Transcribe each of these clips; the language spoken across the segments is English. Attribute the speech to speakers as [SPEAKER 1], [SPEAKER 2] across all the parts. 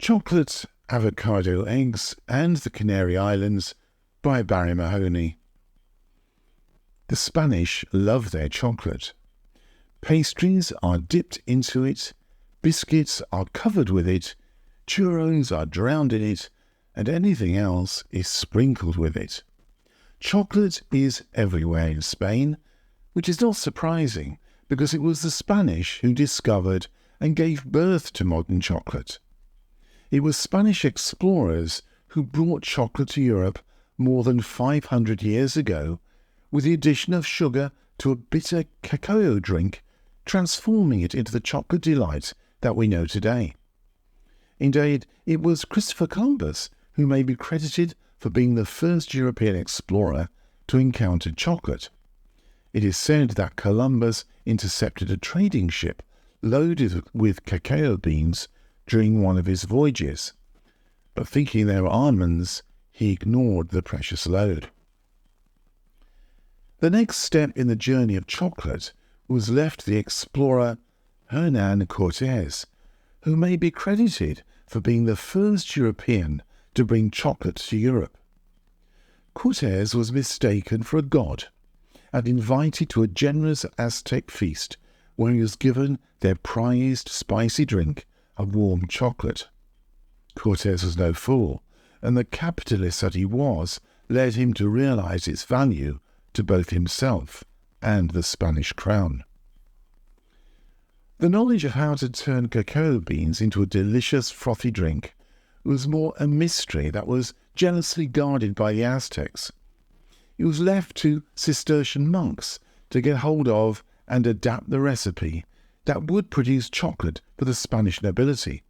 [SPEAKER 1] Chocolate, Avocado, Eggs and the Canary Islands by Barrie Mahoney. The Spanish love their chocolate. Pastries are dipped into it, biscuits are covered with it, churros are drowned in it, and anything else is sprinkled with it. Chocolate is everywhere in Spain, which is not surprising because it was the Spanish who discovered and gave birth to modern chocolate. It was Spanish explorers who brought chocolate to Europe more than 500 years ago with the addition of sugar to a bitter cacao drink, transforming it into the chocolate delight that we know today. Indeed, it was Christopher Columbus who may be credited for being the first European explorer to encounter chocolate. It is said that Columbus intercepted a trading ship loaded with cacao beans during one of his voyages, but thinking they were almonds, he ignored the precious load. The next step in the journey of chocolate was left to the explorer Hernán Cortés, who may be credited for being the first European to bring chocolate to Europe. Cortés was mistaken for a god and invited to a generous Aztec feast where he was given their prized spicy drink of warm chocolate. Cortés was no fool, and the capitalist that he was led him to realize its value to both himself and the Spanish crown. The knowledge of how to turn cacao beans into a delicious frothy drink was more a mystery that was jealously guarded by the Aztecs. It was left to Cistercian monks to get hold of and adapt the recipe that would produce chocolate for the Spanish nobility.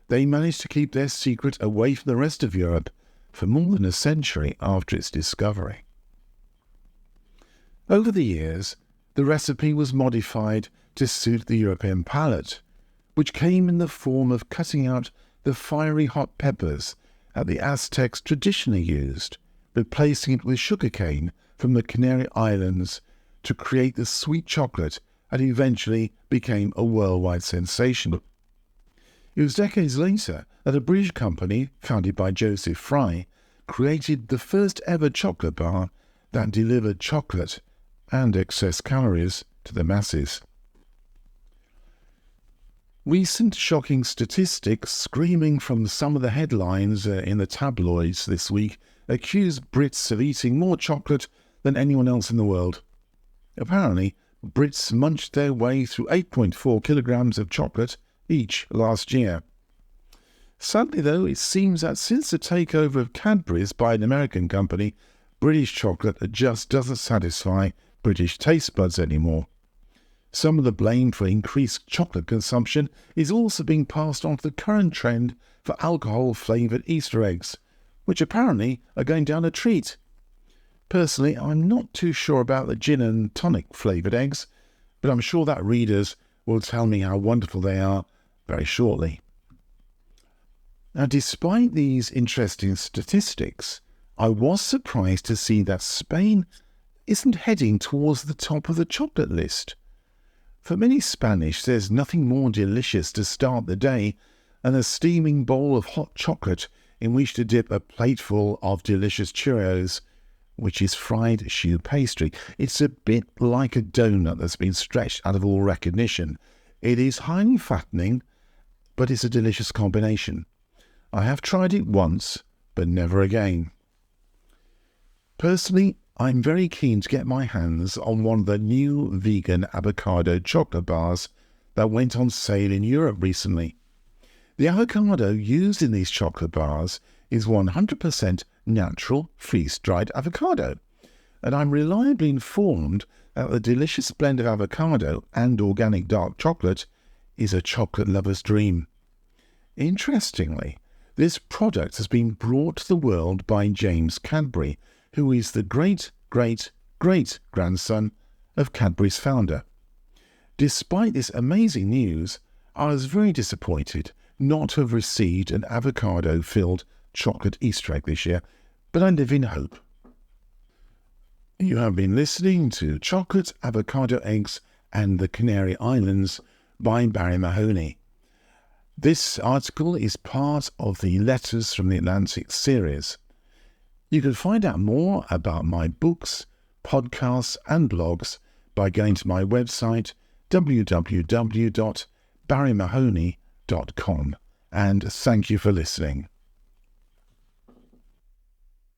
[SPEAKER 1] They managed to keep their secret away from the rest of Europe for more than a century after its discovery. Over the years, the recipe was modified to suit the European palate, which came in the form of cutting out the fiery hot peppers that the Aztecs traditionally used, replacing it with sugarcane from the Canary Islands to create the sweet chocolate that eventually became a worldwide sensation. It was decades later that a British company, founded by Joseph Fry, created the first ever chocolate bar that delivered chocolate and excess calories to the masses. Recent shocking statistics screaming from some of the headlines in the tabloids this week accuse Brits of eating more chocolate than anyone else in the world. Apparently, Brits munched their way through 8.4 kilograms of chocolate each last year. Sadly, though, it seems that since the takeover of Cadbury's by an American company, British chocolate just doesn't satisfy British taste buds anymore. Some of the blame for increased chocolate consumption is also being passed on to the current trend for alcohol-flavoured Easter eggs, which apparently are going down a treat. Personally, I'm not too sure about the gin and tonic flavoured eggs, but I'm sure that readers will tell me how wonderful they are very shortly. Now, despite these interesting statistics, I was surprised to see that Spain isn't heading towards the top of the chocolate list. For many Spanish, there's nothing more delicious to start the day than a steaming bowl of hot chocolate in which to dip a plateful of delicious churros, which is fried choux pastry. It's a bit like a donut that's been stretched out of all recognition. It is highly fattening, but it's a delicious combination. I have tried it once, but never again. Personally, I'm very keen to get my hands on one of the new vegan avocado chocolate bars that went on sale in Europe recently. The avocado used in these chocolate bars is 100% natural freeze-dried avocado, and I'm reliably informed that the delicious blend of avocado and organic dark chocolate is a chocolate lover's dream. Interestingly, this product has been brought to the world by James Cadbury, who is the great-great-great-grandson of Cadbury's founder. Despite this amazing news, I was very disappointed not to have received an avocado-filled chocolate Easter egg this year, but I live in hope. You have been listening to Chocolate, Avocado, Eggs and the Canary Islands by Barrie Mahoney. This article is part of the Letters from the Atlantic series. You can find out more about my books, podcasts and blogs by going to my website www.barriemahoney.com, and thank you for listening.